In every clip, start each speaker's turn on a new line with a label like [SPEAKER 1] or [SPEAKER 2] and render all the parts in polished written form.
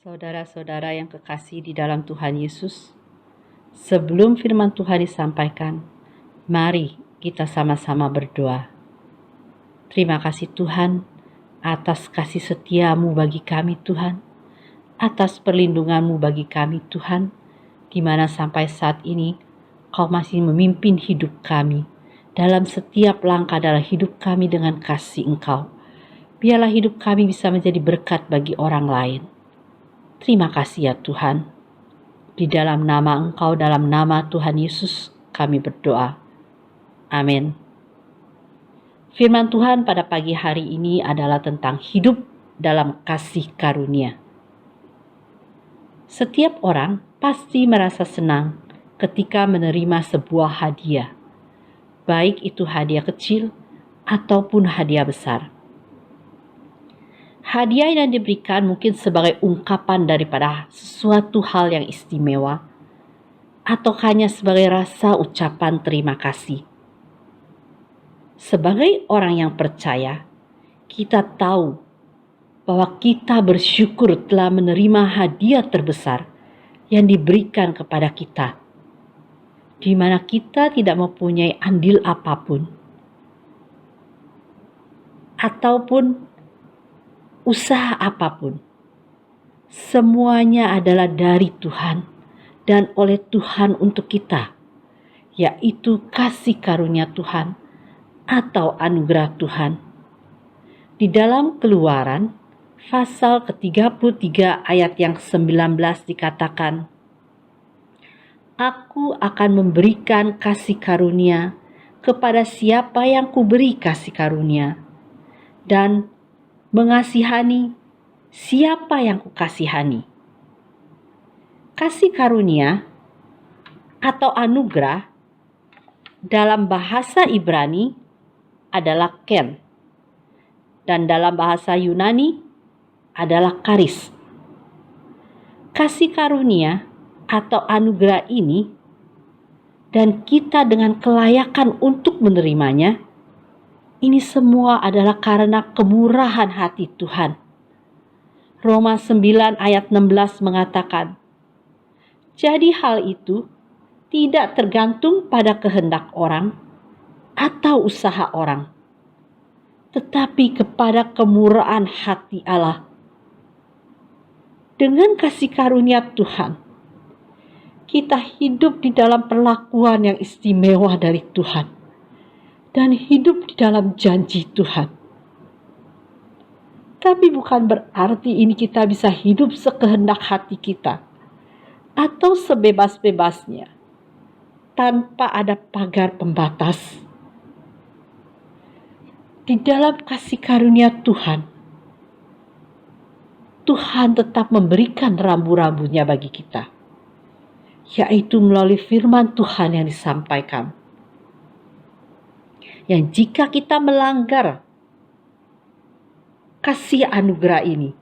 [SPEAKER 1] Saudara-saudara yang kekasih di dalam Tuhan Yesus, sebelum firman Tuhan disampaikan, mari kita sama-sama berdoa. Terima kasih Tuhan atas kasih setia-Mu bagi kami Tuhan, atas perlindungan-Mu bagi kami Tuhan, di mana sampai saat ini Kau masih memimpin hidup kami dalam setiap langkah dalam hidup kami dengan kasih Engkau. Biarlah hidup kami bisa menjadi berkat bagi orang lain. Terima kasih ya Tuhan. Di dalam nama Engkau, dalam nama Tuhan Yesus, kami berdoa. Amin. Firman Tuhan pada pagi hari ini adalah tentang hidup dalam kasih karunia. Setiap orang pasti merasa senang ketika menerima sebuah hadiah, baik itu hadiah kecil ataupun hadiah besar. Hadiah yang diberikan mungkin sebagai ungkapan daripada sesuatu hal yang istimewa atau hanya sebagai rasa ucapan terima kasih. Sebagai orang yang percaya, kita tahu bahwa kita bersyukur telah menerima hadiah terbesar yang diberikan kepada kita, di mana kita tidak mempunyai andil apapun ataupun usaha apapun. Semuanya adalah dari Tuhan dan oleh Tuhan untuk kita, yaitu kasih karunia Tuhan atau anugerah Tuhan. Di dalam Keluaran pasal ke-33 ayat yang 19 dikatakan, Aku akan memberikan kasih karunia kepada siapa yang kuberi kasih karunia, dan mengasihani siapa yang kukasihani. Kasih karunia atau anugerah dalam bahasa Ibrani adalah ken, dan dalam bahasa Yunani adalah karis. Kasih karunia atau anugerah ini dan kita dengan kelayakan untuk menerimanya, ini semua adalah karena kemurahan hati Tuhan. Roma 9 ayat 16 mengatakan, jadi hal itu tidak tergantung pada kehendak orang atau usaha orang, tetapi kepada kemurahan hati Allah. Dengan kasih karunia Tuhan, kita hidup di dalam perlakuan yang istimewa dari Tuhan dan hidup di dalam janji Tuhan. Tapi bukan berarti ini kita bisa hidup sekehendak hati kita atau sebebas-bebasnya tanpa ada pagar pembatas. Di dalam kasih karunia Tuhan, Tuhan tetap memberikan rambu-rambunya bagi kita, yaitu melalui firman Tuhan yang disampaikan. Yang jika kita melanggar kasih anugerah ini,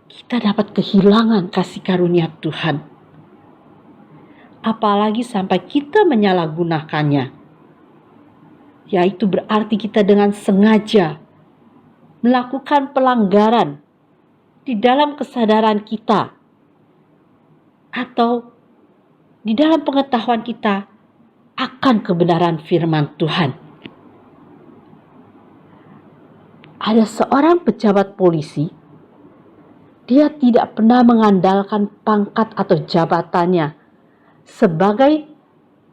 [SPEAKER 1] kita dapat kehilangan kasih karunia Tuhan. Apalagi sampai kita menyalahgunakannya, yaitu berarti kita dengan sengaja melakukan pelanggaran di dalam kesadaran kita atau di dalam pengetahuan kita akan kebenaran firman Tuhan. Ada seorang pejabat polisi, dia tidak pernah mengandalkan pangkat atau jabatannya sebagai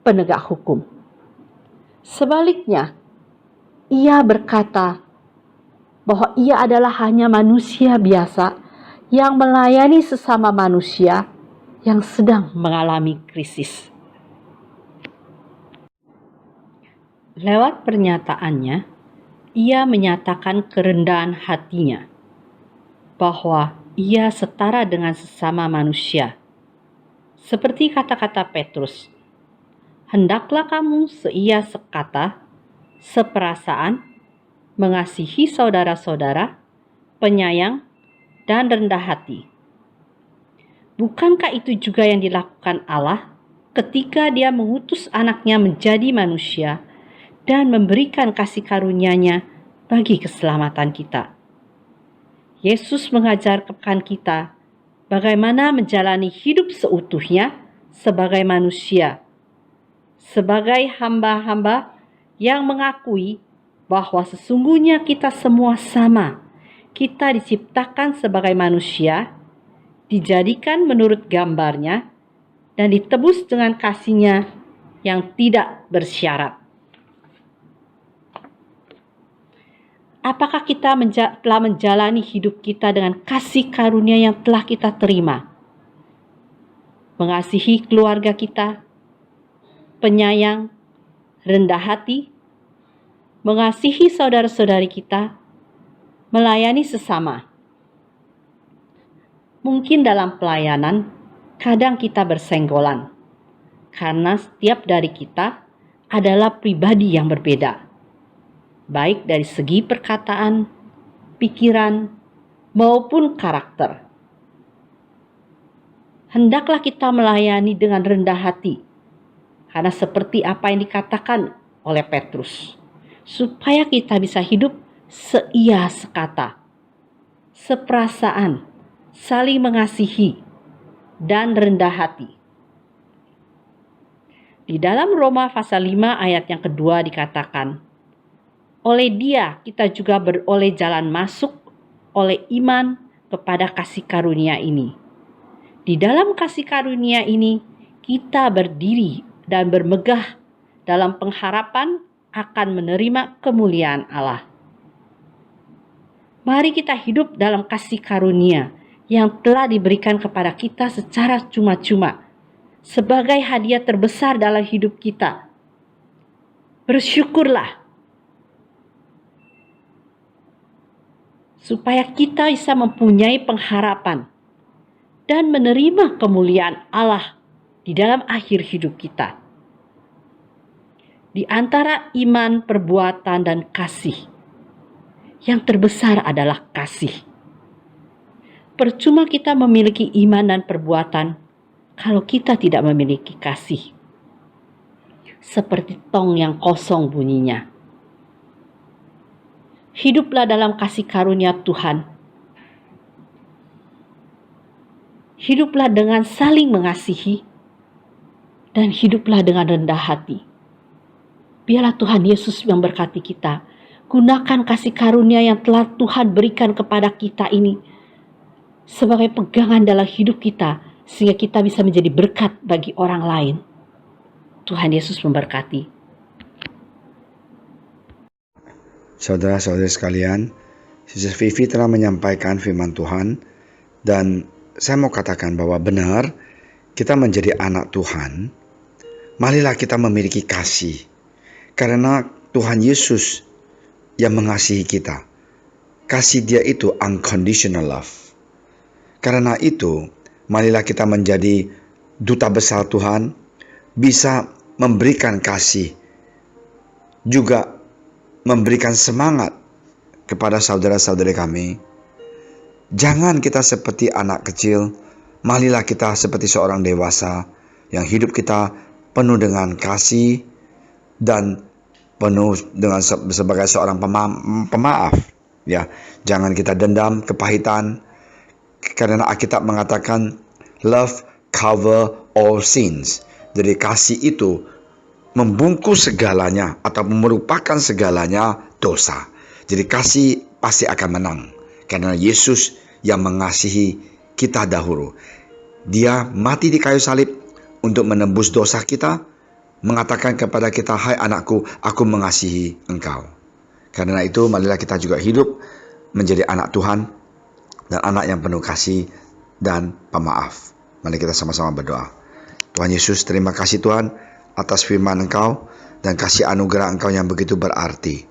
[SPEAKER 1] penegak hukum. Sebaliknya, ia berkata bahwa ia adalah hanya manusia biasa yang melayani sesama manusia yang sedang mengalami krisis. Lewat pernyataannya, ia menyatakan kerendahan hatinya bahwa ia setara dengan sesama manusia. Seperti kata-kata Petrus, hendaklah kamu seia sekata, seperasaan, mengasihi saudara-saudara, penyayang, dan rendah hati. Bukankah itu juga yang dilakukan Allah ketika Dia mengutus anaknya menjadi manusia dan memberikan kasih karunia-Nya bagi keselamatan kita? Yesus mengajarkan kita bagaimana menjalani hidup seutuhnya sebagai manusia, sebagai hamba-hamba yang mengakui bahwa sesungguhnya kita semua sama. Kita diciptakan sebagai manusia, dijadikan menurut gambarnya, dan ditebus dengan kasih-Nya yang tidak bersyarat. Apakah kita telah menjalani hidup kita dengan kasih karunia yang telah kita terima? Mengasihi keluarga kita, penyayang, rendah hati, mengasihi saudara-saudari kita, melayani sesama. Mungkin dalam pelayanan, kadang kita bersenggolan, karena setiap dari kita adalah pribadi yang berbeda, baik dari segi perkataan, pikiran, maupun karakter. Hendaklah kita melayani dengan rendah hati, karena seperti apa yang dikatakan oleh Petrus, supaya kita bisa hidup seia sekata, seperasaan, saling mengasihi, dan rendah hati. Di dalam Roma pasal 5 ayat yang kedua dikatakan, oleh Dia kita juga beroleh jalan masuk oleh iman kepada kasih karunia ini. Di dalam kasih karunia ini kita berdiri dan bermegah dalam pengharapan akan menerima kemuliaan Allah. Mari kita hidup dalam kasih karunia yang telah diberikan kepada kita secara cuma-cuma sebagai hadiah terbesar dalam hidup kita. Bersyukurlah supaya kita bisa mempunyai pengharapan dan menerima kemuliaan Allah di dalam akhir hidup kita. Di antara iman, perbuatan, dan kasih, yang terbesar adalah kasih. Percuma kita memiliki iman dan perbuatan kalau kita tidak memiliki kasih. Seperti tong yang kosong bunyinya. Hiduplah dalam kasih karunia Tuhan. Hiduplah dengan saling mengasihi dan hiduplah dengan rendah hati. Biarlah Tuhan Yesus memberkati kita. Gunakan kasih karunia yang telah Tuhan berikan kepada kita ini sebagai pegangan dalam hidup kita, sehingga kita bisa menjadi berkat bagi orang lain. Tuhan Yesus memberkati.
[SPEAKER 2] Saudara-saudari sekalian, Sister Vivi telah menyampaikan firman Tuhan, dan saya mau katakan bahwa benar kita menjadi anak Tuhan. Marilah kita memiliki kasih, karena Tuhan Yesus yang mengasihi kita. Kasih Dia itu unconditional love. Karena itu, marilah kita menjadi duta besar Tuhan, bisa memberikan kasih, juga memberikan semangat kepada saudara-saudari kami. Jangan kita seperti anak kecil, marilah kita seperti seorang dewasa yang hidup kita penuh dengan kasih dan penuh dengan sebagai seorang pemaaf. Ya, jangan kita dendam, kepahitan, karena Alkitab mengatakan love cover all sins. Jadi kasih itu membungkus segalanya atau merupakan segalanya dosa. Jadi kasih pasti akan menang karena Yesus yang mengasihi kita dahulu. Dia mati di kayu salib untuk menembus dosa kita, mengatakan kepada kita, hai anakku, aku mengasihi engkau. Karena itu marilah kita juga hidup menjadi anak Tuhan dan anak yang penuh kasih dan pemaaf. Mari kita sama-sama berdoa. Tuhan Yesus, terima kasih Tuhan atas firman Engkau dan kasih anugerah Engkau yang begitu berarti.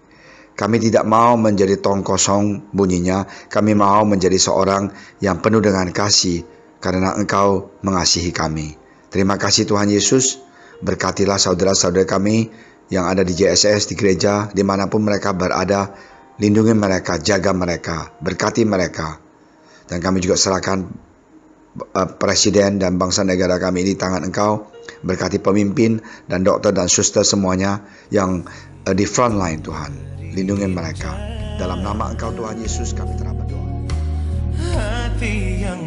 [SPEAKER 2] Kami tidak mau menjadi tong kosong bunyinya, kami mau menjadi seorang yang penuh dengan kasih karena Engkau mengasihi kami. Terima kasih Tuhan Yesus, berkatilah saudara-saudara kami yang ada di JSS, di gereja, dimanapun mereka berada, lindungi mereka, jaga mereka, berkati mereka. Dan kami juga serahkan Presiden dan bangsa negara kami ini di tangan Engkau, berkati pemimpin dan dokter dan suster semuanya yang di front line Tuhan, lindungi mereka. Dalam nama Engkau Tuhan Yesus kami telah berdoa. Hati yang